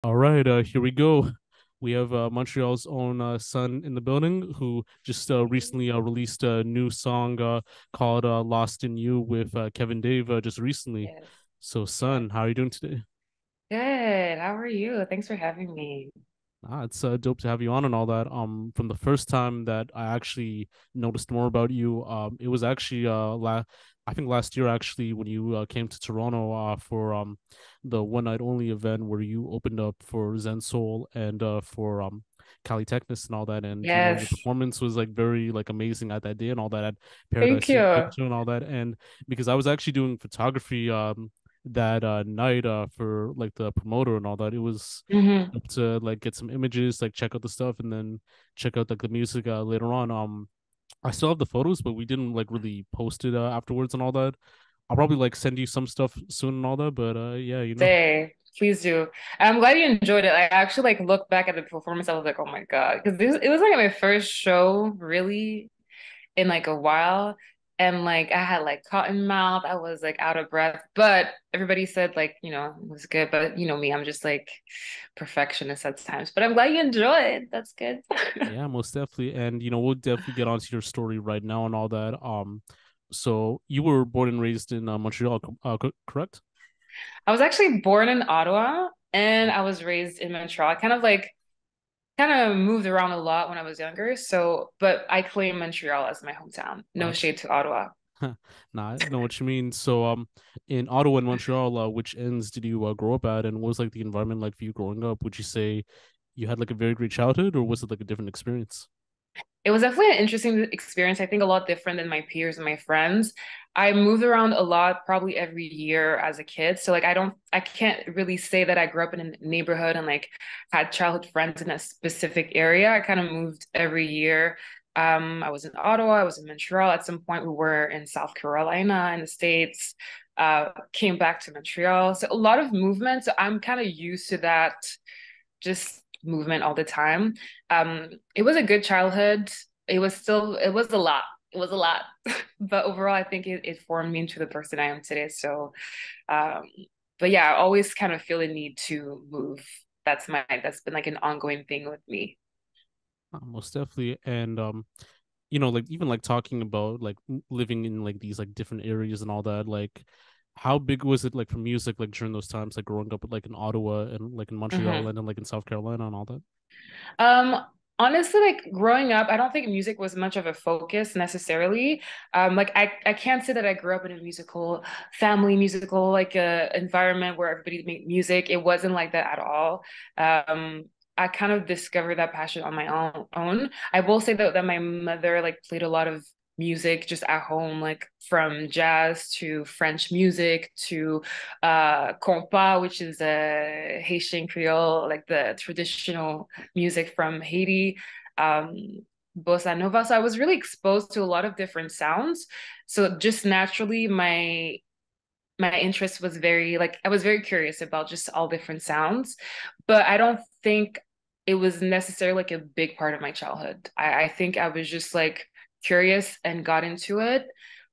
All right, here we go. We have Montreal's own Sun in the building, who just recently released a new song called "Lost in You" with Kevin Dave just recently. Yes, So, yes. Sun, how are you doing today? Good. How are you? Thanks for having me. It's dope to have you on and all that. From the first time that I actually noticed more about you, it was actually I think last year actually when you came to Toronto for the one night only event where you opened up for Zen Soul and for Cali Technis and all that, and your Yes. performance was like very like amazing at that day and all that at Paradise Thank City you. Culture and all that, and because I was actually doing photography that night for like the promoter and all that, it was hmm to like get some images, like check out the stuff, and then check out like the music later on. I still have the photos, but we didn't like really post it afterwards and all that. I'll probably like send you some stuff soon and all that, but yeah, Say, please do. I'm glad you enjoyed it. I actually like look back at the performance. I was like, oh my God. Because it was like my first show really in like a while. And like I had like cotton mouth. I was like out of breath. But everybody said like, it was good. But you know me, I'm just like perfectionist at times. But I'm glad you enjoyed. That's good. yeah, most definitely, and we'll definitely get onto your story right now and all that. So you were born and raised in Montreal, correct? I was actually born in Ottawa and I was raised in Montreal. I kind of moved around a lot when I was younger. So, but I claim Montreal as my hometown. No Gotcha. shade to Ottawa. Nah, I know what you mean. So, in Ottawa and Montreal, which ends did you grow up at, and what was like the environment like for you growing up? Would you say you had like a very great childhood, or was it like a different experience? It was definitely an interesting experience. I think a lot different than my peers and my friends. I moved around a lot, probably every year as a kid. So like I can't really say that I grew up in a neighborhood and like had childhood friends in a specific area. I kind of moved every year. I was in Ottawa, I was in Montreal. At some point, we were in South Carolina in the States. Came back to Montreal. So a lot of movement. So I'm kind of used to that, just movement all the time. It was a good childhood. It was a lot. It was a lot. But overall, I think it formed me into the person I am today. So, um, but yeah, I always kind of feel the need to move. That's been like an ongoing thing with me. Most definitely, and like even like talking about like living in like these like different areas and all that, like how big was it like for music like during those times, like growing up like in Ottawa and like in Montreal Mhm. and then like in South Carolina and all that? Um, Honestly, like growing up, I don't think music was much of a focus necessarily. Like I can't say that I grew up in a musical family, musical like environment where everybody made music. It wasn't like that at all. Um, I kind of discovered that passion on my own. I will say that my mother like played a lot of music just at home, like from jazz to French music to compas, which is a Haitian Creole, like the traditional music from Haiti, um, bossa nova. So I was really exposed to a lot of different sounds. So just naturally, my interest was very like I was very curious about just all different sounds, but I don't think it was necessarily like a big part of my childhood. I think I was just like curious and got into it.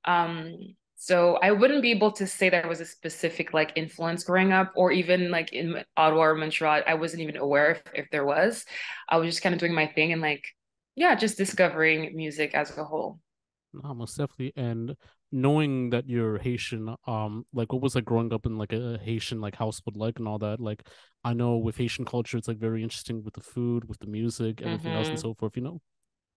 Um, so I wouldn't be able to say there was a specific like influence growing up, or even like in Ottawa or Montreal. I wasn't even aware if there was. I was just kind of doing my thing and like, yeah, just discovering music as a whole. No, most definitely. And knowing that you're Haitian, like what was like growing up in like a Haitian like household like and all that? Like I know with Haitian culture, it's like very interesting with the food, with the music, everything else and hmm so forth.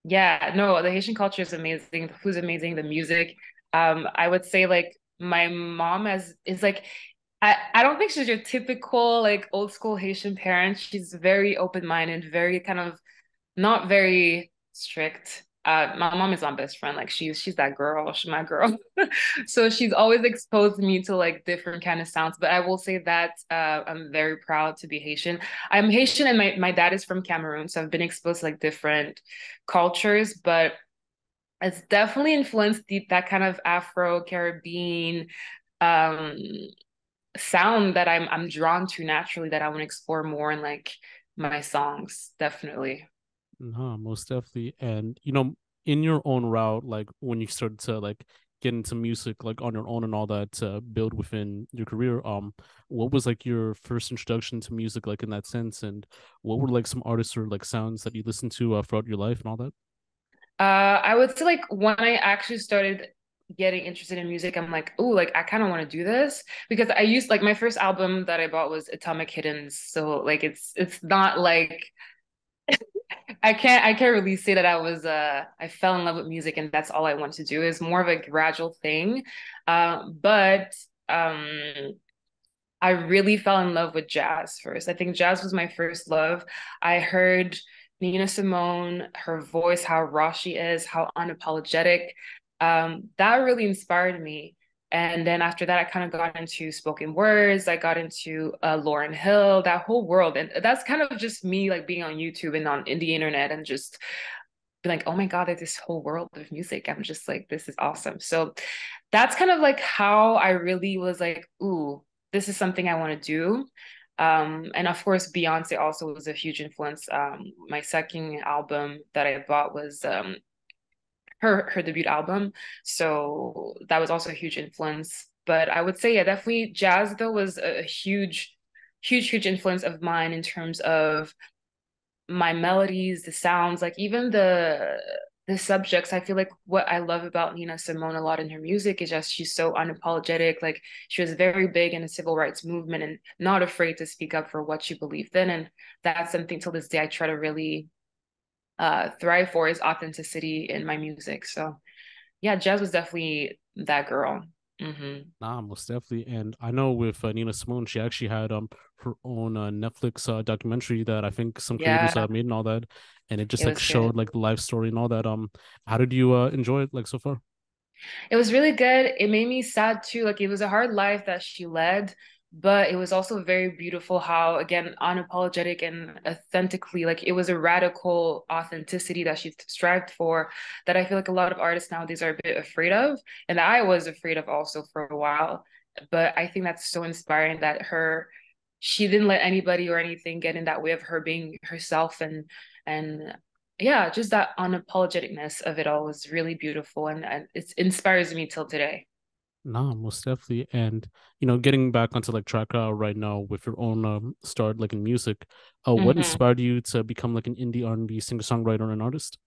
Yeah, no, the Haitian culture is amazing. The food's amazing, the music. I would say like my mom is like I don't think she's your typical like old school Haitian parent. She's very open-minded, very kind of not very strict. My mom is my best friend. Like she's that girl. She's my girl. So she's always exposed me to like different kind of sounds. But I will say that I'm very proud to be Haitian. I'm Haitian and my dad is from Cameroon, so I've been exposed to like different cultures, but it's definitely influenced that kind of Afro Caribbean um sound that I'm drawn to naturally that I want to explore more in like my songs, definitely. No, most definitely. And in your own route, like when you started to like get into music like on your own and all that to build within your career, what was like your first introduction to music like in that sense, and what were like some artists or like sounds that you listened to throughout your life and all that? I would say like when I actually started getting interested in music, I'm like, oh, like I kind of want to do this because I used like my first album that I bought was Atomic Hiddens. So like it's not like I can't really say that I fell in love with music and that's all I want to do. It's more of a gradual thing. But I really fell in love with jazz first. I think jazz was my first love. I heard Nina Simone, her voice, how raw she is, how unapologetic. That really inspired me. And then after that, I kind of got into spoken words. I got into Lauryn Hill, that whole world. And that's kind of just me like being on YouTube and on in the internet and just be like, oh my God, there's this whole world of music. I'm just like, this is awesome. So that's kind of like how I really was like, ooh, this is something I want to do. And of course, Beyonce also was a huge influence. My second album that I bought was her debut album, so that was also a huge influence. But I would say, yeah, definitely jazz though was a huge influence of mine in terms of my melodies, the sounds, like even the subjects. I feel like what I love about Nina Simone a lot in her music is just she's so unapologetic. Like she was very big in the civil rights movement and not afraid to speak up for what she believed in. And that's something till this day I try to really thrive for is authenticity in my music. So yeah, jazz was definitely that girl. Nah, most definitely. And I know with Nina Simone, she actually had her own Netflix documentary that I think some creators Yeah, made and all that, and it just it like was good. showed like the life story and all that. How did you enjoy it like so far? It was really good. It made me sad too. Like it was a hard life that she led, but it was also very beautiful how, again, unapologetic and authentically, like it was a radical authenticity that she strived for that I feel like a lot of artists nowadays are a bit afraid of. And I was afraid of also for a while. But I think that's so inspiring that she didn't let anybody or anything get in that way of her being herself and yeah, just that unapologeticness of it all was really beautiful and it inspires me till today. Nah, most definitely. And getting back onto like track right now with your own start like in music, what Hmm. inspired you to become like an indie R&B singer songwriter and artist?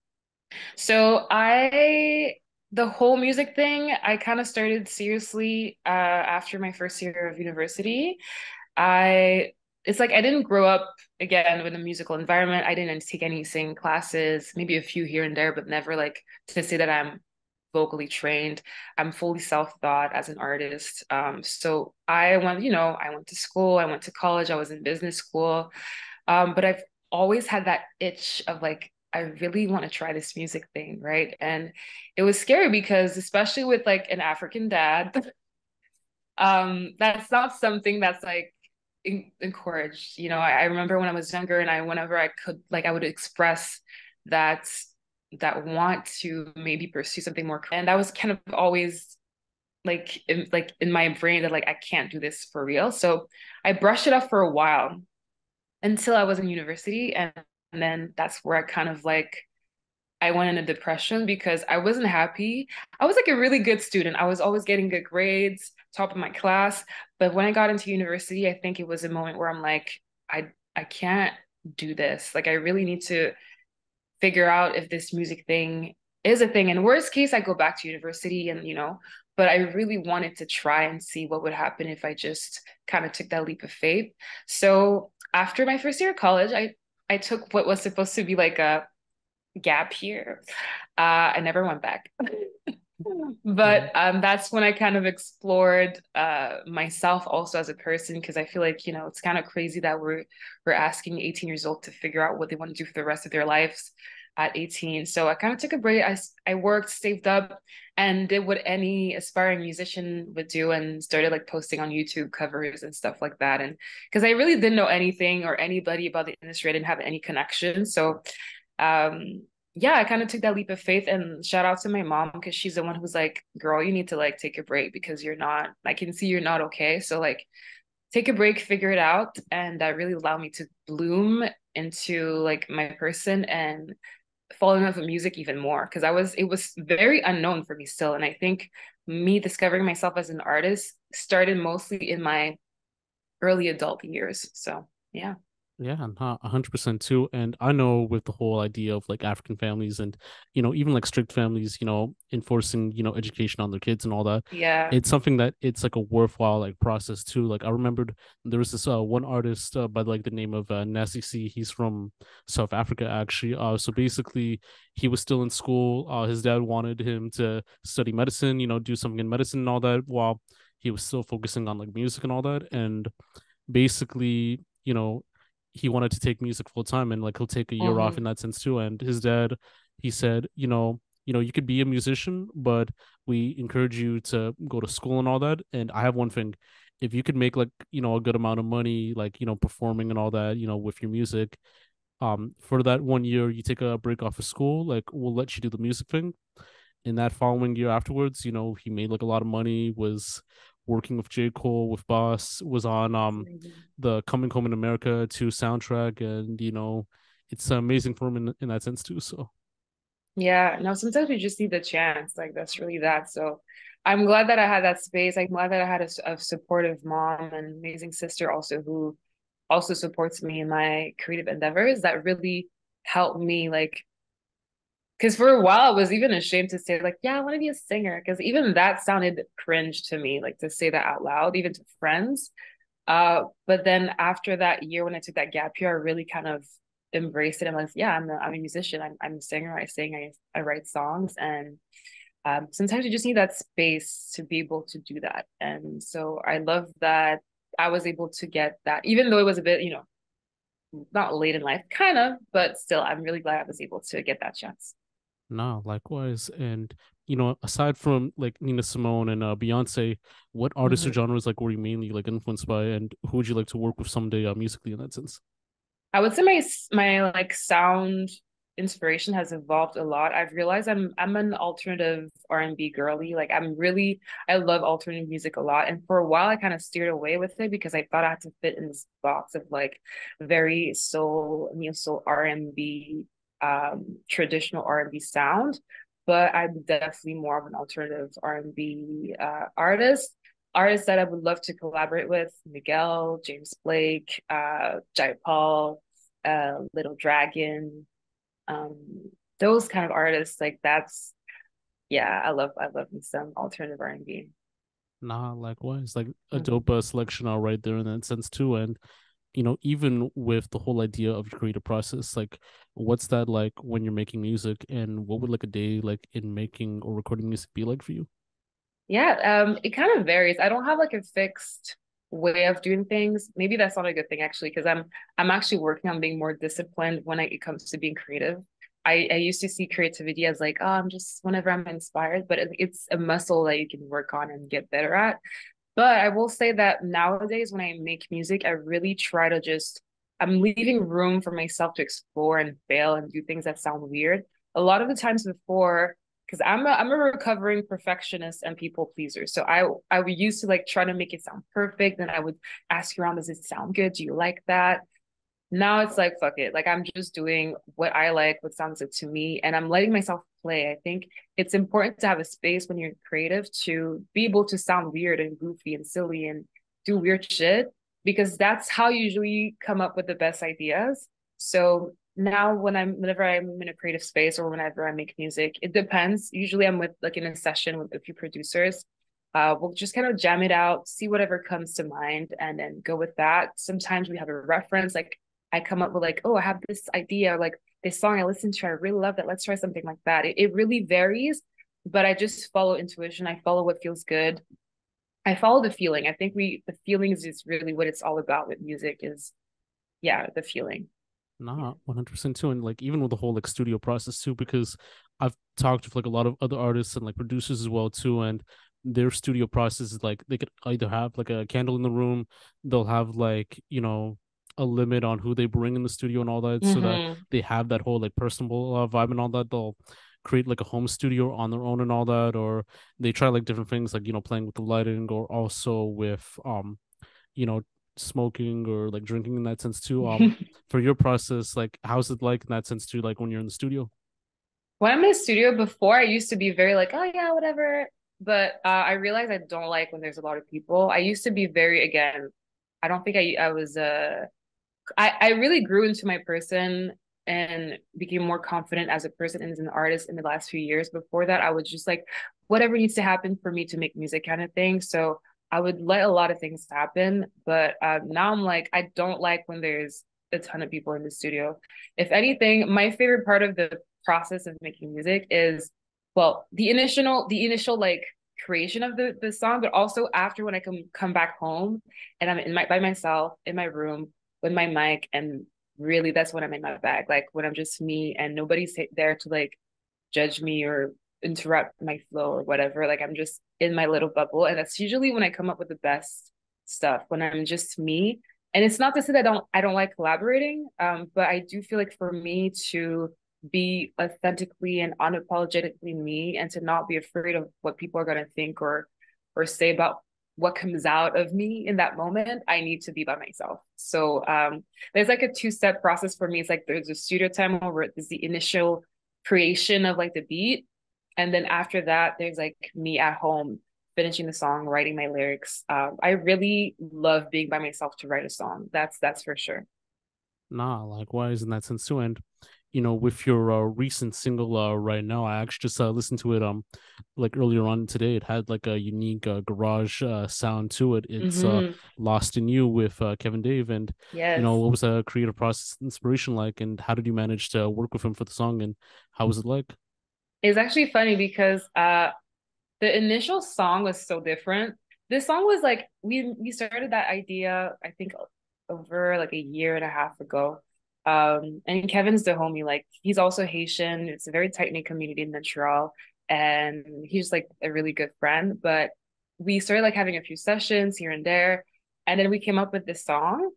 So the whole music thing, I kind of started seriously after my first year of university. I it's like I didn't grow up again with a musical environment. I didn't take any singing classes, maybe a few here and there, but never like to say that I'm vocally trained. I'm fully self-taught as an artist. So I went to school, I went to college, I was in business school. But I've always had that itch of like, I really want to try this music thing, right? And it was scary because especially with like an African dad, that's not something that's like encouraged. I remember when I was younger and whenever I could, like, I would express that that want to maybe pursue something more, and that was kind of always like in my brain that like I can't do this for real. So I brushed it off for a while until I was in university, and then that's where I kind of like I went into depression because I wasn't happy. I was like a really good student. I was always getting good grades, top of my class. But when I got into university, I think it was a moment where I'm like, I can't do this. Like I really need to figure out if this music thing is a thing. And worst case, I go back to university and but I really wanted to try and see what would happen if I just kind of took that leap of faith. So after my first year of college, I took what was supposed to be like a gap year. I never went back. But Yeah. that's when I kind of explored myself also as a person because I feel like it's kind of crazy that we're asking 18 years old to figure out what they want to do for the rest of their lives at 18. So I kind of took a break. I worked, saved up, and did what any aspiring musician would do and started like posting on YouTube covers and stuff like that. And because I really didn't know anything or anybody about the industry, I didn't have any connection. So yeah, I kind of took that leap of faith and shout out to my mom because she's the one who's like, girl, you need to like take a break because I can see you're not okay. So like take a break, figure it out. And that really allowed me to bloom into like my person and fall in love with music even more because it was very unknown for me still. And I think me discovering myself as an artist started mostly in my early adult years. So yeah. Yeah, 100% too. And I know with the whole idea of like African families and, even like strict families, enforcing, education on their kids and all that, Yeah. it's something that it's like a worthwhile like process too. Like I remembered there was this one artist by like the name of Nasty C. He's from South Africa actually. So basically he was still in school. His dad wanted him to study medicine, do something in medicine and all that while he was still focusing on like music and all that. And basically, he wanted to take music full time and like he'll take a year off Hmm. in that sense too. And his dad, he said, you could be a musician, but we encourage you to go to school and all that. And I have one thing. If you could make like, a good amount of money, like, performing and all that, with your music, for that one year you take a break off of school, like we'll let you do the music thing. In that following year afterwards, he made like a lot of money, was working with J. Cole, with Boss, was on the Coming Home in America 2 soundtrack, and it's amazing for him in that sense too. So Yeah, no, sometimes we just need the chance. Like that's really that. So I'm glad that I had that space. I'm glad that I had a supportive mom and amazing sister also who also supports me in my creative endeavors that really helped me like because for a while I was even ashamed to say like, yeah, I want to be a singer because even that sounded cringe to me, like to say that out loud, even to friends. But then after that year when I took that gap year, I really kind of embraced it. I'm like, yeah, I'm a musician. I'm a singer. I sing. I write songs, and sometimes you just need that space to be able to do that. And so I love that I was able to get that, even though it was a bit, not late in life, kind of, but still, I'm really glad I was able to get that chance. nah, likewise. And aside from like Nina Simone and Beyonce, what artists or Mhm. genres like were you mainly like influenced by, and who would you like to work with someday musically in that sense? I would say my like sound inspiration has evolved a lot. I've realized I'm an alternative R&B girly. Like I love alternative music a lot. And for a while I kind of steered away with it because I thought I had to fit in this box of like very soul, neo soul R&B, traditional R&B sound. But I'm definitely more of an alternative R&B artist. Artists that I would love to collaborate with: Miguel, James Blake, Jai Paul, Little Dragon, um, those kind of artists. Like that's yeah, I love me some alternative R&B. Nah, likewise. Like a dope Mhm. selection right there in that sense too. And even with the whole idea of your creative process, like what's that like when you're making music, and what would like a day like in making or recording music be like for you? Yeah, it kind of varies. I don't have like a fixed way of doing things. Maybe that's not a good thing actually, because I'm actually working on being more disciplined when it comes to being creative. I used to see creativity as like, oh, I'm just whenever I'm inspired, but it's a muscle that you can work on and get better at. But I will say that nowadays, when I make music, I really try to I'm leaving room for myself to explore and fail and do things that sound weird. A lot of the times before, because I'm a recovering perfectionist and people pleaser. So I would used to like try to make it sound perfect. And I would ask around, does it sound good? Do you like that? Now it's like, fuck it. Like I'm just doing what I like, what sounds good to me, and I'm letting myself play. I think it's important to have a space when you're creative to be able to sound weird and goofy and silly and do weird shit because that's how you usually come up with the best ideas. So now whenever I'm in a creative space or whenever I make music, it depends. Usually I'm with like in a session with a few producers. We'll just kind of jam it out, see whatever comes to mind, and then go with that. Sometimes we have a reference, like I come up with like, oh, I have this idea, like this song I listened to, I really love that. Let's try something like that. It really varies, but I just follow intuition. I follow what feels good. I follow the feeling. I think the feelings is really what it's all about with music is, yeah, the feeling. Yeah. Nah, 100% too. And like even with the whole like studio process too, because I've talked with like a lot of other artists and like producers as well too, and their studio process is like they could either have like a candle in the room, they'll have like, a limit on who they bring in the studio and all that, so that Mm-hmm. they have that whole like personable vibe and all that. They'll create like a home studio on their own and all that, or they try like different things like, playing with the lighting, or also with you know smoking or like drinking in that sense too. For your process, like how's it like in that sense too, like when you're in the studio? When I'm in the studio before, I used to be very like, oh yeah, whatever. but I realized I don't like when there's a lot of people. I used to be very, again, I don't think I was I really grew into my person and became more confident as a person and as an artist in the last few years. Before that, I was just like, whatever needs to happen for me to make music kind of thing. So I would let a lot of things happen. But now I'm like, I don't like when there's a ton of people in the studio. If anything, my favorite part of the process of making music is, well, the initial like creation of the song, but also after when I come back home and I'm in my by myself in my room with my mic, and really that's when I'm in my bag, like when I'm just me and nobody's there to like judge me or interrupt my flow or whatever. Like I'm just in my little bubble, and that's usually when I come up with the best stuff, when I'm just me. And it's not to say that I don't like collaborating, but I do feel like for me to be authentically and unapologetically me and to not be afraid of what people are going to think or say about what comes out of me in that moment, I need to be by myself. So there's like a two-step process for me. It's like there's a studio time where there's the initial creation of like the beat. And then after that, there's like me at home finishing the song, writing my lyrics. I really love being by myself to write a song. That's for sure. Nah, likewise in that sense too. And with your recent single right now, I actually just listened to it like earlier on today. It had like a unique garage sound to it. It's Mm-hmm. Lost in You with Kevin Dave. And Yes. what was the creative process inspiration like, and how did you manage to work with him for the song, and how was it like? It's actually funny because the initial song was so different. This song was like we started that idea, I think, over like a year and a half ago. And Kevin's the homie, like he's also Haitian. It's a very tight-knit community in Montreal, and he's like a really good friend. But we started like having a few sessions here and there, and then we came up with this song.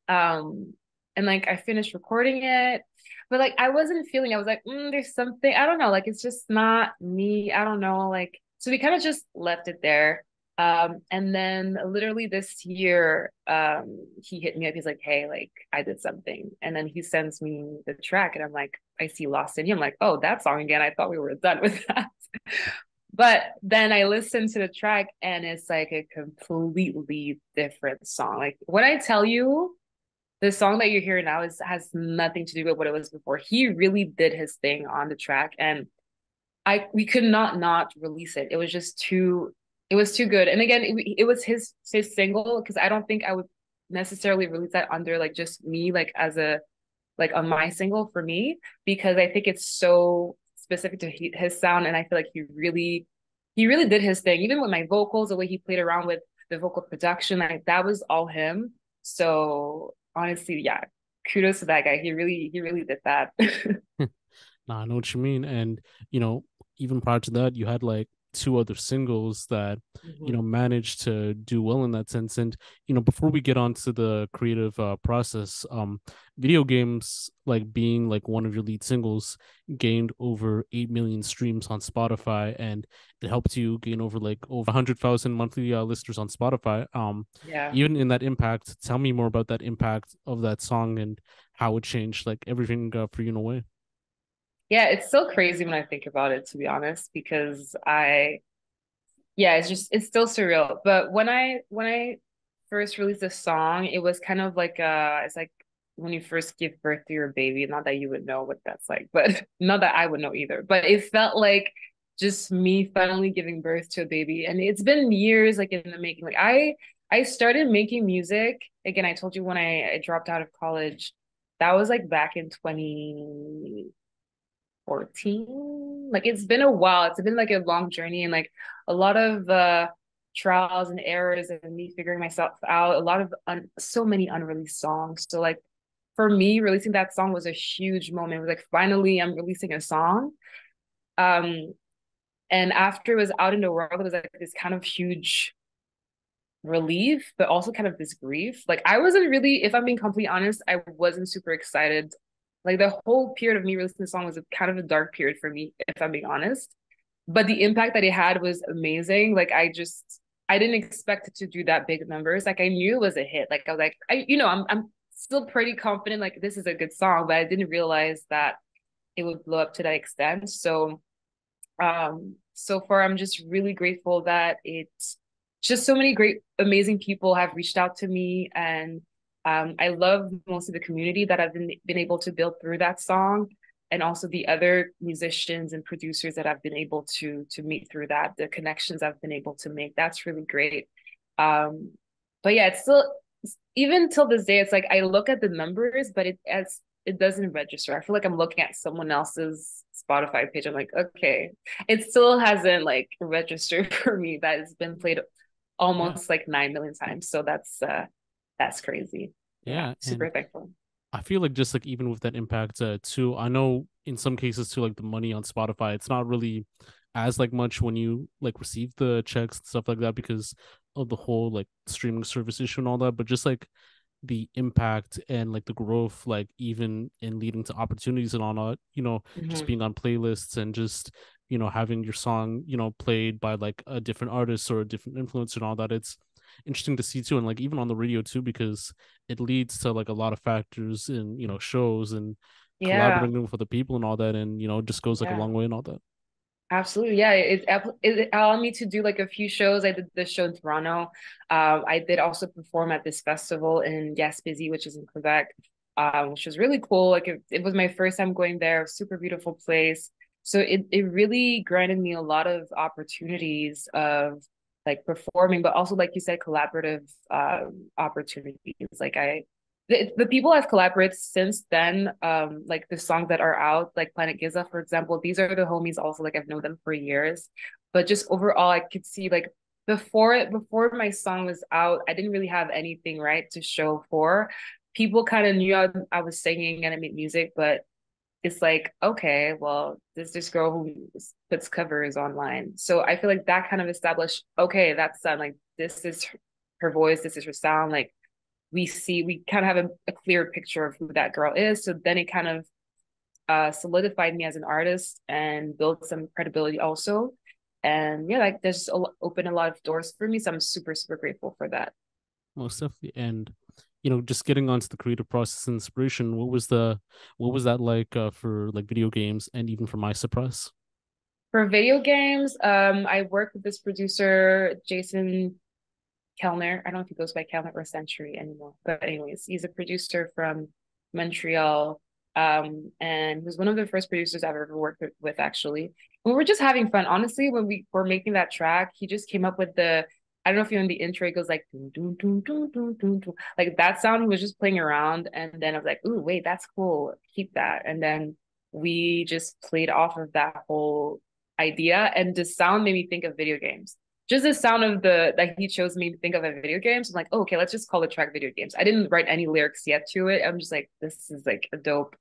And like I finished recording it, but like I wasn't feeling, I was like, there's something, I don't know, like it's just not me. I don't know. Like, so we kind of just left it there. And then literally this year, he hit me up. He's like, hey, like I did something. And then he sends me the track and I'm like, I see Lost in You. I'm like, oh, that song again. I thought we were done with that. But then I listened to the track and it's like a completely different song. Like when I tell you, the song that you're hearing now has nothing to do with what it was before. He really did his thing on the track, and we could not release it. It was just too good. And again, it was his single, because I don't think I would necessarily release that under like just me, like as a like on my single for me, because I think it's so specific to his sound, and I feel like he really did his thing. Even with my vocals, the way he played around with the vocal production, like that was all him. So honestly, yeah, kudos to that guy. He really did that. Nah, I know what you mean. And, you know, even prior to that, you had like two other singles that, Mhm. managed to do well in that sense. And, before we get on to the creative process, video games, like being like one of your lead singles, gained over 8 million streams on Spotify, and it helped you gain over 100,000 monthly listeners on Spotify. Yeah. Even in that impact, tell me more about that impact of that song and how it changed like everything for you in a way. Yeah, it's so crazy when I think about it, to be honest, because yeah, it's still surreal. But when I first released the song, it was kind of like it's like when you first give birth to your baby. Not that you would know what that's like, but not that I would know either. But it felt like just me finally giving birth to a baby. And it's been years like in the making. Like I started making music. Again, I told you when I dropped out of college. That was like back in 2014. Like it's been a while. It's been like a long journey and like a lot of trials and errors and me figuring myself out. A lot of so many unreleased songs. So like for me, releasing that song was a huge moment. It was like finally I'm releasing a song. Um, and after it was out in the world, it was like this kind of huge relief, but also kind of this grief. Like I wasn't really, if I'm being completely honest, I wasn't super excited. Like the whole period of me releasing the song was a kind of a dark period for me, if I'm being honest. But the impact that it had was amazing. Like I didn't expect it to do that big numbers. Like I knew it was a hit. Like I was like, I'm still pretty confident. Like this is a good song, but I didn't realize that it would blow up to that extent. So so far, I'm just really grateful that it's just so many great, amazing people have reached out to me, and I love most of the community that I've been able to build through that song, and also the other musicians and producers that I've been able to meet through that, the connections I've been able to make. That's really great. Um, but yeah, it's still, even till this day, it's like I look at the numbers, but it doesn't register. I feel like I'm looking at someone else's Spotify page. I'm like, okay, it still hasn't like registered for me that it's been played Yeah. almost like 9 million times. So that's crazy. Yeah, Yeah. super And thankful. I feel like just like even with that impact too, I know in some cases too, like the money on Spotify, it's not really as like much when you like receive the checks and stuff like that because of the whole like streaming service issue and all that. But just like the impact and like the growth, like even in leading to opportunities and all that, just Mhm. being on playlists and just having your song played by like a different artist or a different influencer and all that. It's interesting to see too, and like even on the radio too, because it leads to like a lot of factors in shows and Yeah, collaborating with other people and all that, and it just goes like a yeah. long way and all that. Absolutely. Yeah. It allowed me to do like a few shows. I did this show in Toronto. I did also perform at this festival in Gaspésie, which is in Quebec, which was really cool. Like it was my first time going there, super beautiful place. So it really granted me a lot of opportunities of like performing, but also like you said, collaborative opportunities. Like the people I've collaborated since then, like the songs that are out, like Planet Giza, for example, these are the homies also, like I've known them for years. But just overall, I could see like before my song was out, I didn't really have anything right to show for. People kind of knew I was singing and I made music, but it's like, okay, well, there's this girl who puts covers online. So I feel like that kind of established, okay, that's like this is her voice, this is her sound, like we kind of have a clear picture of who that girl is. So then it kind of solidified me as an artist and built some credibility also. And yeah, like there's opened a lot of doors for me. So I'm super, super grateful for that. Most definitely. And just getting onto the creative process and inspiration, what was that like for like video games and even for my surprise? For video games, I work with this producer, Jason Kellner. I don't know if he goes by Kellner or Century anymore. But anyways, he's a producer from Montreal. And he was one of the first producers I've ever worked with actually. We were just having fun. Honestly, when we were making that track, he just came up with I don't know if you know in the intro, it goes like dun, dun, dun, dun, dun, dun, dun. Like that sound he was just playing around. And then I was like, ooh, wait, that's cool. Keep that. And then we just played off of that whole idea. And the sound made me think of video games, just the sound of the that he chose me to think of a video games. I'm like, oh, okay, let's just call the track video games. I didn't write any lyrics yet to it. I'm just like, this is like a dope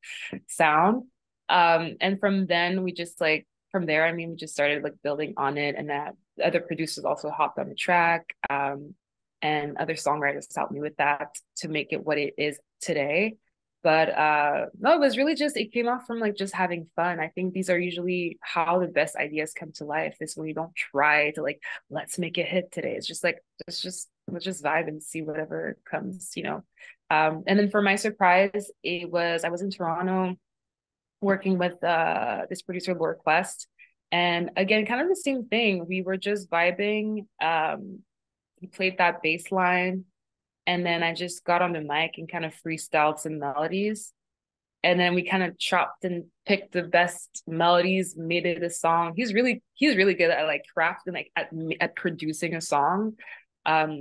sound. And from then we just like from there, I mean, we just started like building on it, and that other producers also hopped on the track. And other songwriters helped me with that to make it what it is today. But no, it was really just it came off from like just having fun. I think these are usually how the best ideas come to life, is when you don't try to like, let's make a hit today. It's just like let's just vibe and see whatever comes. And then for my surprise, I was in Toronto working with this producer Laura Quest. And again, kind of the same thing. We were just vibing. He played that bass line, and then I just got on the mic and kind of freestyled some melodies. And then we kind of chopped and picked the best melodies, made it a song. He's really good at like crafting, like at producing a song.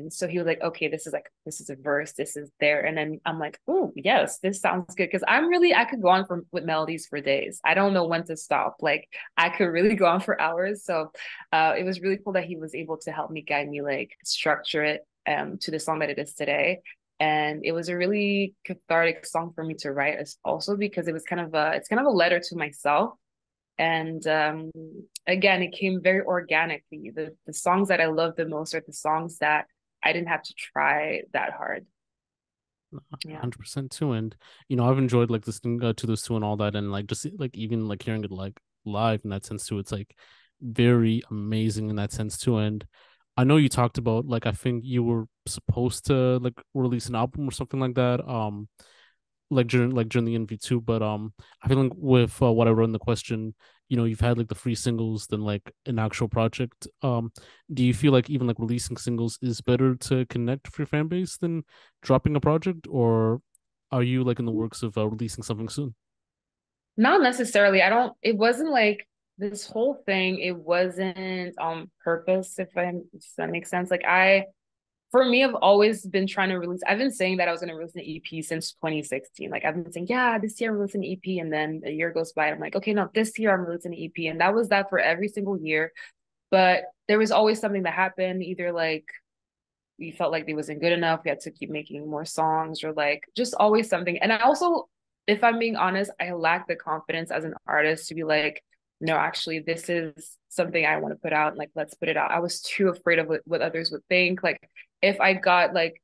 So he was like, okay, this is a verse, this is there. And then I'm like, oh yes, this sounds good. Cause I could go on with melodies for days. I don't know when to stop. Like I could really go on for hours. So it was really cool that he was able to help me guide me, like structure it to the song that it is today. And it was a really cathartic song for me to write, as also because it's kind of a letter to myself. And again, it came very organically. The songs that I love the most are the songs that I didn't have to try that hard. Yeah. 100% too. And I've enjoyed like listening to those two and all that, and like just like even like hearing it like live in that sense too. It's like very amazing in that sense too. And I know you talked about like I think you were supposed to like release an album or something like that. during the interview too. But I feel like with what I wrote in the question, you've had like the free singles than like an actual project. Do you feel like even like releasing singles is better to connect with your fan base than dropping a project, or are you like in the works of releasing something soon? Not necessarily. I don't, it wasn't like this whole thing, it wasn't on purpose, if that makes sense. For me, I've always been trying to release, I've been saying that I was going to release an EP since 2016. Like I've been saying, yeah, this year I'm releasing an EP. And then a year goes by. I'm like, okay, no, this year I'm releasing an EP. And that was that for every single year. But there was always something that happened, either like we felt like it wasn't good enough. We had to keep making more songs or like just always something. And I also, if I'm being honest, I lack the confidence as an artist to be like, no, actually, this is something I want to put out. Like, let's put it out. I was too afraid of what others would think. Like, if I got like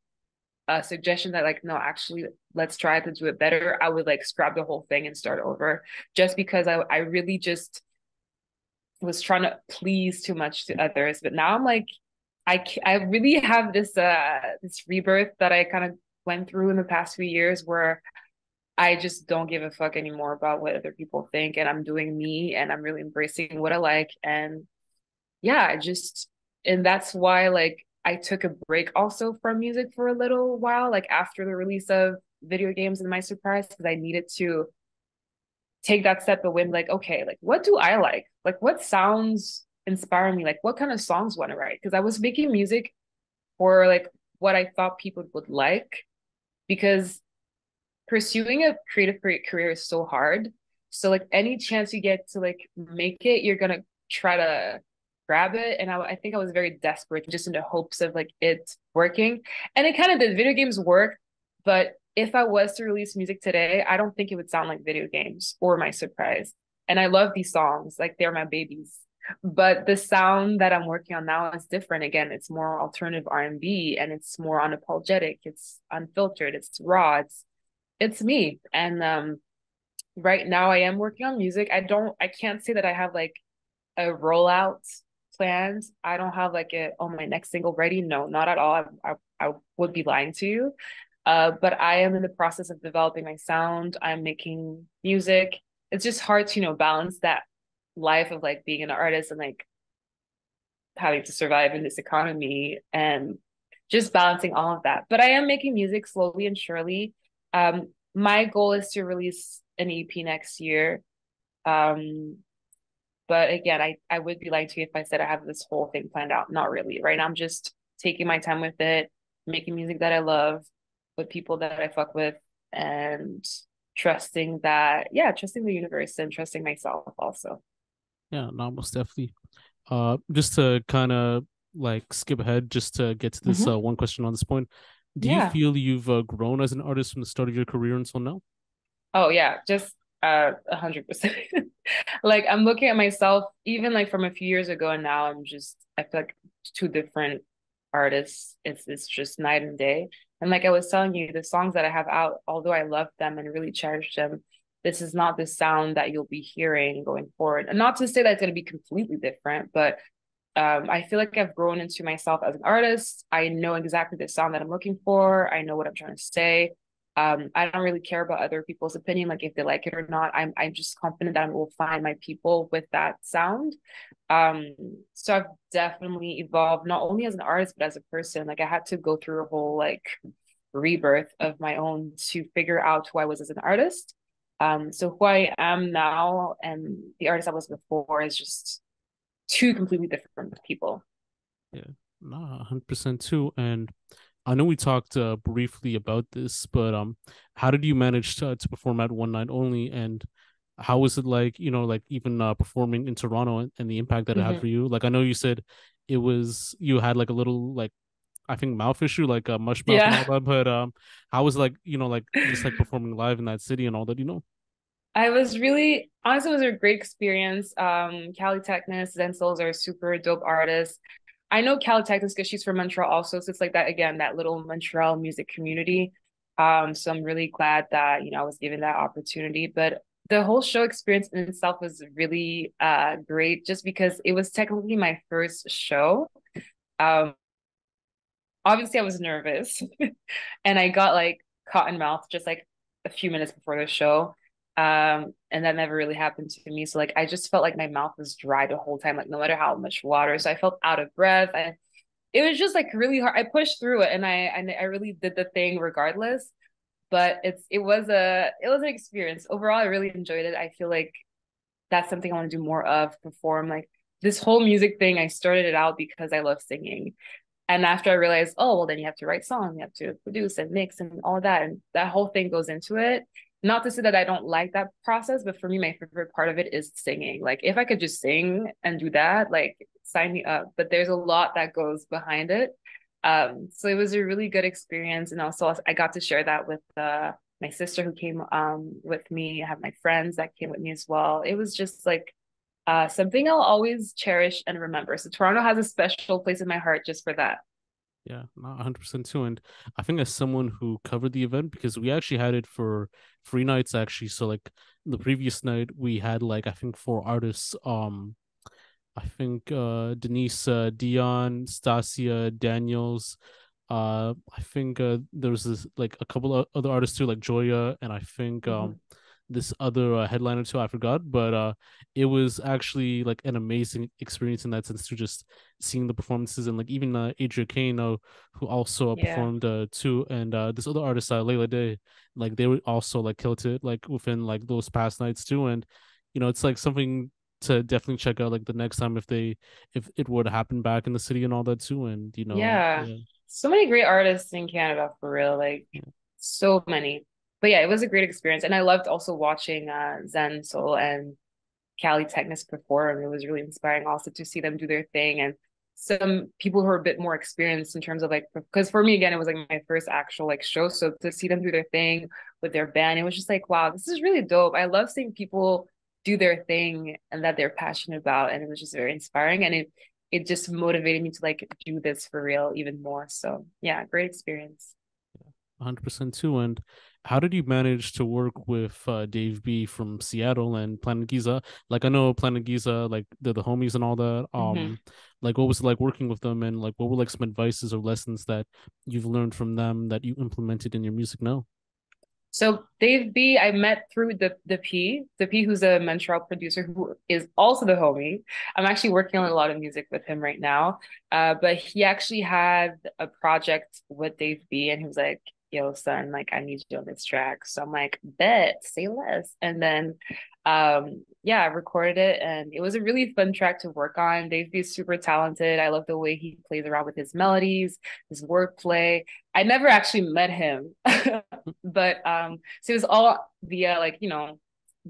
a suggestion that like, no, actually, let's try to do it better, I would like scrap the whole thing and start over just because I really just was trying to please too much to others. But now I'm like, I really have this rebirth that I kind of went through in the past few years where I just don't give a fuck anymore about what other people think, and I'm doing me and I'm really embracing what I like. And yeah, and that's why like I took a break also from music for a little while, like after the release of video games and my surprise, because I needed to take that step away and like, okay, like what do I like? Like what sounds inspire me? Like what kind of songs want to write? Because I was making music for like what I thought people would like, because pursuing a creative career is so hard. So like any chance you get to like make it, you're gonna try to grab it. And I think I was very desperate just in the hopes of like it working. And it kind of did. Video games work, but if I was to release music today, I don't think it would sound like video games or my surprise. And I love these songs, like they're my babies. But the sound that I'm working on now is different. Again, it's more alternative R&B and it's more unapologetic. It's unfiltered. It's raw. It's me. And right now I am working on music. I can't say that I have like a rollout planned. I don't have like my next single ready. No, not at all. I would be lying to you. But I am in the process of developing my sound. I'm making music. It's just hard to, balance that life of like being an artist and like having to survive in this economy and just balancing all of that. But I am making music slowly and surely. My goal is to release an EP next year. Um, but again, I would be lying to you if I said I have this whole thing planned out. Not really. Right now, I'm just taking my time with it, making music that I love, with people that I fuck with, and trusting the universe and trusting myself also. Yeah, no, most definitely. Just to kind of like skip ahead, just to get to this Mm-hmm. one question on this point. Do you Yeah. feel you've grown as an artist from the start of your career until now? Oh yeah, just 100%. Like I'm looking at myself, even like from a few years ago, and now I feel like two different artists. It's just night and day. And like I was telling you, the songs that I have out, although I love them and really cherish them, this is not the sound that you'll be hearing going forward. And not to say that it's going to be completely different, but I feel like I've grown into myself as an artist. I know exactly the sound that I'm looking for. I know what I'm trying to say. I don't really care about other people's opinion, like if they like it or not. I'm just confident that I will find my people with that sound. Um, so I've definitely evolved not only as an artist but as a person. Like I had to go through a whole like rebirth of my own to figure out who I was as an artist. So who I am now and the artist I was before is just two completely different people. Yeah, no, 100% too. And I know we talked briefly about this, but how did you manage to perform at one night only, and how was it like, like even performing in Toronto and the impact that it had Mm-hmm. for you? Like I know you said you had like a little like I think mouth issue, like mush mouth and all Yeah. that, but how was it like, like just like performing live in that city and all that? I was really honestly, it was a great experience. Cali Techness, Zensels are super dope artists. I know Cali Techness because she's from Montreal also. So it's like that again, that little Montreal music community. So I'm really glad that, I was given that opportunity. But the whole show experience in itself was really great just because it was technically my first show. Um, Obviously I was nervous and I got like cotton mouth, just like a few minutes before the show. And that never really happened to me. So like I just felt like my mouth was dry the whole time, like no matter how much water. So I felt out of breath. It was just like really hard. I pushed through it and I really did the thing regardless. But it was an experience. Overall, I really enjoyed it. I feel like that's something I want to do more of, perform. Like this whole music thing, I started it out because I love singing. And after I realized, oh, well, then you have to write songs, you have to produce and mix and all that. And that whole thing goes into it. Not to say that I don't like that process, but for me, my favorite part of it is singing. Like if I could just sing and do that, like sign me up. But there's a lot that goes behind it. So it was a really good experience. And also I got to share that with my sister who came with me. I have my friends that came with me as well. It was just like something I'll always cherish and remember. So Toronto has a special place in my heart just for that. Yeah, not 100% too. And I think as someone who covered the event, because we actually had it for 3 nights actually. So like the previous night we had like I think 4 artists. I think Denise, Dion, Stasia, Daniels. I think there was this like a couple of other artists too, like Joya, and I think Mhm. this other headliner too. I forgot, but it was actually like an amazing experience in that sense to just seeing the performances and like even Adria Kane, who also Yeah. performed too, and this other artist, Layla Day, like they were also like killed it like within like those past nights too, and it's like something to definitely check out like the next time if it were to happen back in the city and all that too, and Yeah. yeah. So many great artists in Canada for real, like so many. But yeah, it was a great experience. And I loved also watching Zen Soul and Cali Technis perform. It was really inspiring also to see them do their thing and some people who are a bit more experienced in terms of like because for me again it was like my first actual like show. So to see them do their thing with their band, it was just like, wow, this is really dope. I love seeing people do their thing and that they're passionate about. And it was just very inspiring. And it just motivated me to like do this for real even more. So yeah, great experience. 100% too. And how did you manage to work with Dave B from Seattle and Planet Giza? Like I know Planet Giza, like they're the homies and all that. Mhm. Like what was it like working with them, and like what were like some advices or lessons that you've learned from them that you implemented in your music now? So Dave B, I met through the P, who's a Montreal producer who is also the homie. I'm actually working on a lot of music with him right now. But he actually had a project with Dave B, and he was like, "Yo, son, like I need you on this track." So I'm like, "Bet, say less." And then, yeah, I recorded it, and it was a really fun track to work on. Dave B is super talented. I love the way he plays around with his melodies, his wordplay. I never actually met him. But so it was all via like,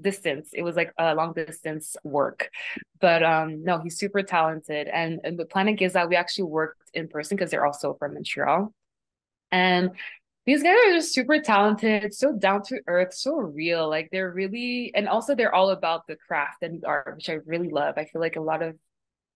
distance. It was like a long distance work. But no, he's super talented. And the Planet Giza, we actually worked in person because they're also from Montreal. And these guys are just super talented, so down to earth, so real. Like they're really, and also they're all about the craft and the art, which I really love. I feel like a lot of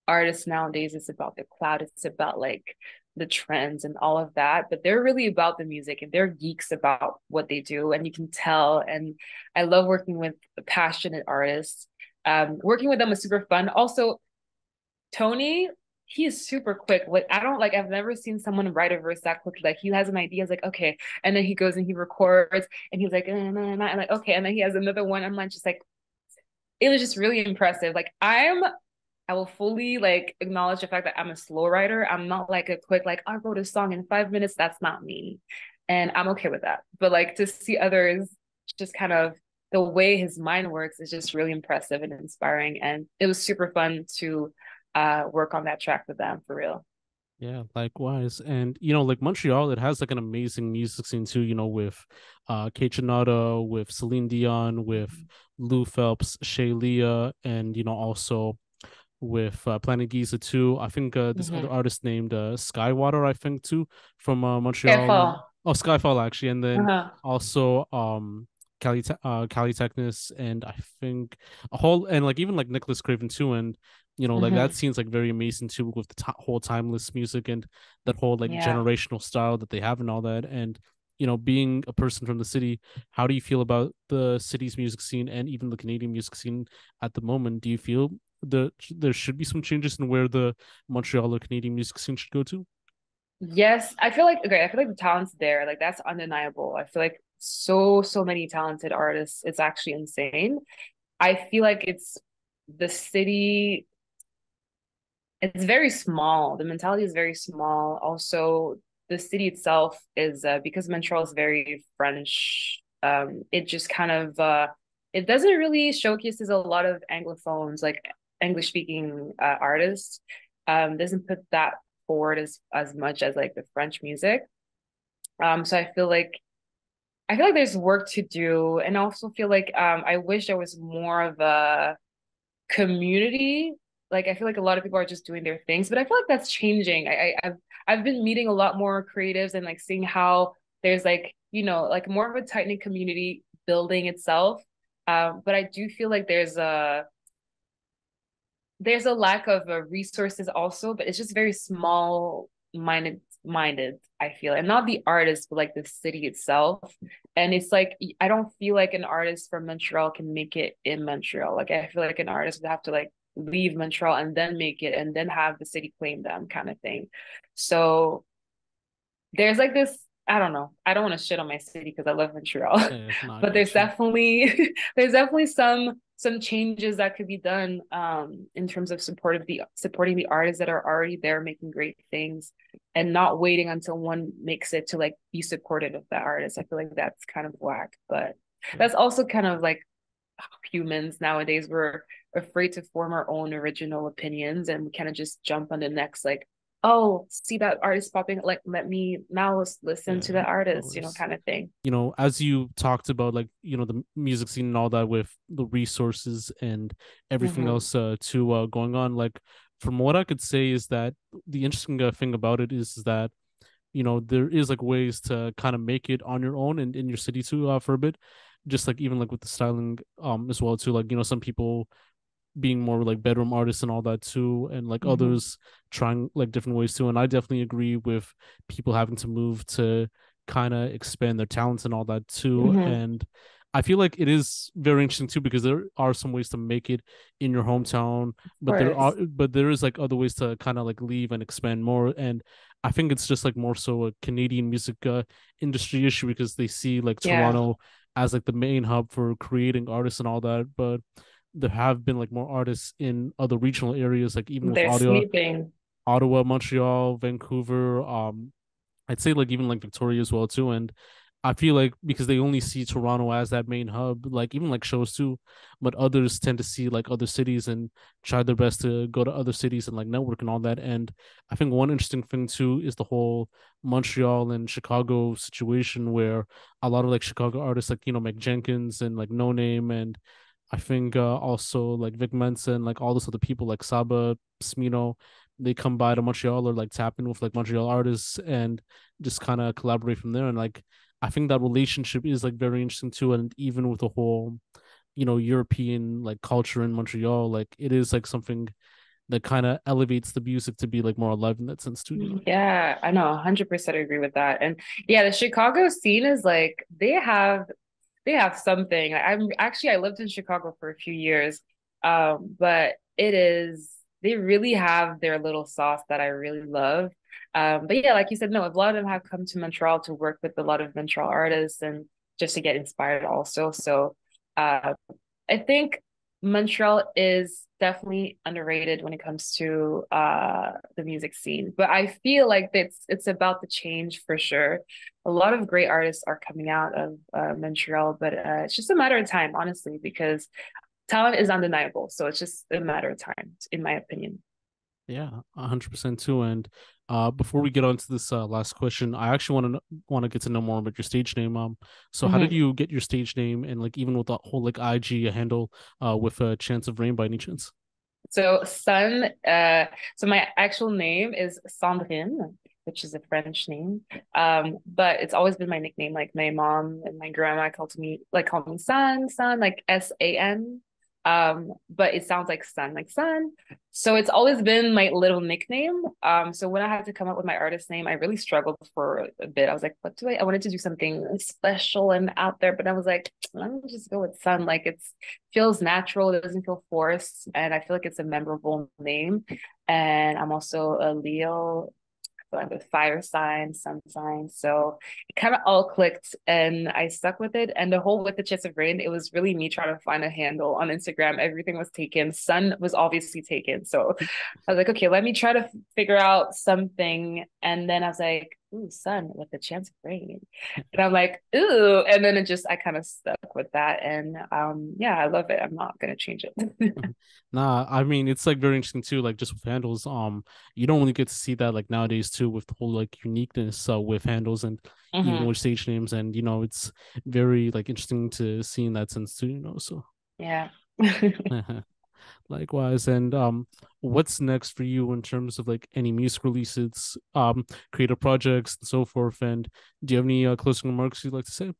artists nowadays it's about the cloud, it's about like the trends and all of that, but they're really about the music and they're geeks about what they do and you can tell. And I love working with passionate artists. Working with them was super fun. Also, Tony, he is super quick. Like I don't like I've never seen someone write a verse that quickly. Like he has an idea, it's like okay, and then he goes and he records and he's like and like okay, and then he has another one. I'm like just like it was just really impressive. Like I will fully like acknowledge the fact that I'm a slow writer. I'm not like a quick, like, I wrote a song in 5 minutes. That's not me. And I'm okay with that. But like to see others just kind of the way his mind works is just really impressive and inspiring. And it was super fun to work on that track with them for real. Yeah, likewise. And like Montreal, it has like an amazing music scene too, with Kate with Celine Dion, with Lou Phelps, Shay Leah, and also with Planet Giza too. I think this other Mm-hmm. artist named Skywater, I think too, from Montreal, and Careful. oh Skyfall actually, and then Uh-huh. also Cali Technis, and I think a whole and like even like Nicholas Craven too, and like that Mm-hmm. seems like very amazing too with the whole timeless music and that whole like Yeah. generational style that they have and all that, and being a person from the city, how do you feel about the city's music scene and even the Canadian music scene at the moment? Do you feel there should be some changes in where the Montreal or Canadian music scene should go to? Yes, I feel like okay, I feel like the talent's there. Like that's undeniable. I feel like so many talented artists. It's actually insane. I feel like the city, it's very small. The mentality is very small. Also, the city itself is because Montreal is very French. It just kind of it doesn't really showcases a lot of Anglophones, like English speaking artists. Doesn't put that forward as much as like the French music. So I feel like there's work to do, and I also feel like I wish there was more of a community. Like I feel like a lot of people are just doing their things, but I feel like that's changing. I've been meeting a lot more creatives and like seeing how there's like, like more of a tight-knit community building itself. But I do feel like there's a lack of resources also, but it's just very small minded, I feel, and not the artist, but like the city itself. And it's like I don't feel like an artist from Montreal can make it in Montreal. Like I feel like an artist would have to like leave Montreal and then make it and then have the city claim them kind of thing. So there's like this, I don't know. I don't want to shit on my city because I love Montreal, Yeah, no, I but got you. there's definitely some changes that could be done in terms of supporting the artists that are already there making great things and not waiting until one makes it to like be supported of that artist. I feel like that's kind of whack, but Yeah. that's also kind of like humans nowadays. We're afraid to form our own original opinions and we kind of just jump on the next like, oh, see that artist popping, like let me now listen to Yeah, the no artist, worries. kind of thing. As you talked about, like, the music scene and all that with the resources and everything Mm-hmm. else to going on, like, from what I could say is that the interesting thing about it is that, there is like ways to kind of make it on your own and in your city too, for a bit, just like even like with the styling as well too, like, some people being more like bedroom artists and all that too, and like Mm-hmm. others trying like different ways too. And I definitely agree with people having to move to kind of expand their talents and all that too. Mm-hmm. And I feel like it is very interesting too because there are some ways to make it in your hometown, Of course. but there is like other ways to kind of like leave and expand more. And I think it's just like more so a Canadian music industry issue because they see like Yeah. Toronto as like the main hub for creating artists and all that. But there have been like more artists in other regional areas, like even with They're sleeping. Montreal, Vancouver. I'd say like even like Victoria as well too. And I feel like because they only see Toronto as that main hub, like even like shows too, but others tend to see like other cities and try their best to go to other cities and like network and all that. And I think one interesting thing too is the whole Montreal and Chicago situation where a lot of like Chicago artists like Mike Jenkins and like No Name and I think also like Vic Mensa and like all those other people like Saba, Smino, they come by to Montreal or like tap in with like Montreal artists and just kind of collaborate from there. And like I think that relationship is like very interesting too. And even with the whole, European like culture in Montreal, like it is like something that kind of elevates the music to be like more alive in that sense too. Yeah, I know, 100% agree with that. And yeah, the Chicago scene is like they have something. I lived in Chicago for a few years. But they really have their little sauce that I really love. But yeah, like you said, no, a lot of them have come to Montreal to work with a lot of Montreal artists and just to get inspired also. So uh I think Montreal is definitely underrated when it comes to the music scene. But I feel like it's about to change for sure. A lot of great artists are coming out of Montreal, but it's just a matter of time, honestly, because talent is undeniable. So it's just a matter of time, in my opinion. Yeah, 100% too. And before we get on to this last question, I actually want to get to know more about your stage name. So how did Mhm. you get your stage name, and like even with the whole like IG handle with a Chance of Rain by any chance? So my actual name is Sandrine, which is a French name. But it's always been my nickname. Like my mom and my grandma called me San, like San. But it sounds like sun, like sun. So it's always been my little nickname. So when I had to come up with my artist name, I really struggled for a bit. I was like, what do I wanted to do something special and out there, but I was like, let me just go with sun. Like it's feels natural, it doesn't feel forced, and I feel like it's a memorable name. And I'm also a Leo. So I'm a fire sign, sun sign. So it kind of all clicked and I stuck with it. And the whole With the Chance of Rain, it was really me trying to find a handle on Instagram. Everything was taken. Sun was obviously taken. So I was like, okay, let me try to figure out something. And then I was like, ooh, sun with a chance of rain. And I'm like, ooh. And then it just, I kind of stuck with that. And yeah, I love it. I'm not going to change it. Nah, I mean it's like very interesting too. Like just with handles, you don't really get to see that like nowadays too with the whole like uniqueness with handles and even Hmm. with stage names, and it's very like interesting to see in that sense too. So Yeah. likewise, and what's next for you in terms of like any music releases, creative projects, and so forth? And do you have any closing remarks you'd like to say?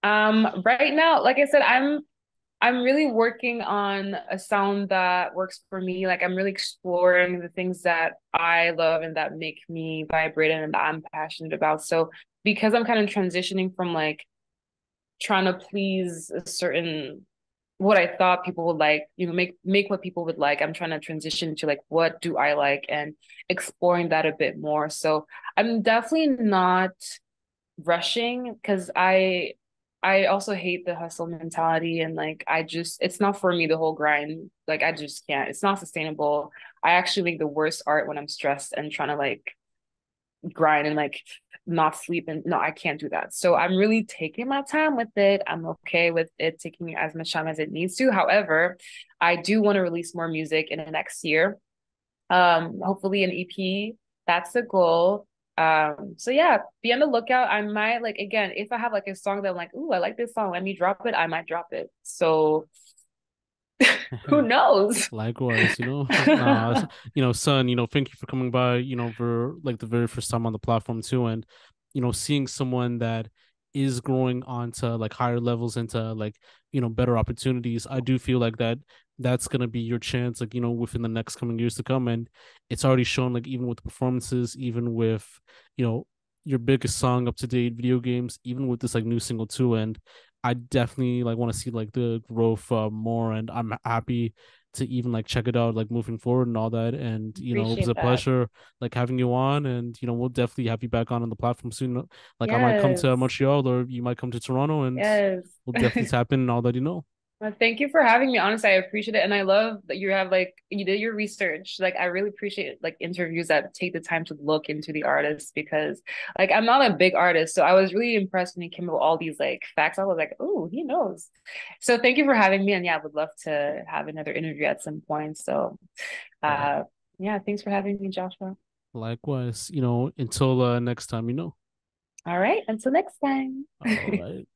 Right now, like I said, I'm really working on a sound that works for me. Like I'm really exploring the things that I love and that make me vibrate and that I'm passionate about. So because I'm kind of transitioning from like trying to please a certain what I thought people would like, make what people would like. I'm trying to transition to like what do I like and exploring that a bit more. So I'm definitely not rushing because I also hate the hustle mentality and like I just it's not for me the whole grind. Like I just can't. It's not sustainable. I actually make the worst art when I'm stressed and trying to like grind and like not sleep and no, I can't do that. So I'm really taking my time with it. I'm okay with it taking as much time as it needs to. However, I do want to release more music in the next year. Hopefully an EP. That's the goal. So yeah, be on the lookout. I might like again, if I have like a song that I'm like, ooh, I like this song, let me drop it, I might drop it. So who knows? Likewise, nah, son, thank you for coming by, for like the very first time on the platform too. And, seeing someone that is growing onto like higher levels into like, better opportunities. I do feel like that's gonna be your chance, like, within the next coming years to come. And it's already shown, like, even with the performances, even with, you know, your biggest song up to date video games, even with this like new single too. And I definitely like want to see like the growth more, and I'm happy to even like check it out like moving forward and all that. And it was Appreciate a that. pleasure like having you on, and we'll definitely have you back on the platform soon. Like I might come to Yes. Montreal, or you might come to Toronto, and Yes. we'll definitely tap in and all that. Well, thank you for having me. Honestly, I appreciate it. And I love that you have like you did your research. Like I really appreciate like interviews that take the time to look into the artist because like I'm not a big artist. So I was really impressed when he came up with all these like facts. I was like, oh, he knows. So thank you for having me. And yeah, I would love to have another interview at some point. So uh, uh yeah, thanks for having me, Joshua. Likewise, until next time. All right, until next time. All right.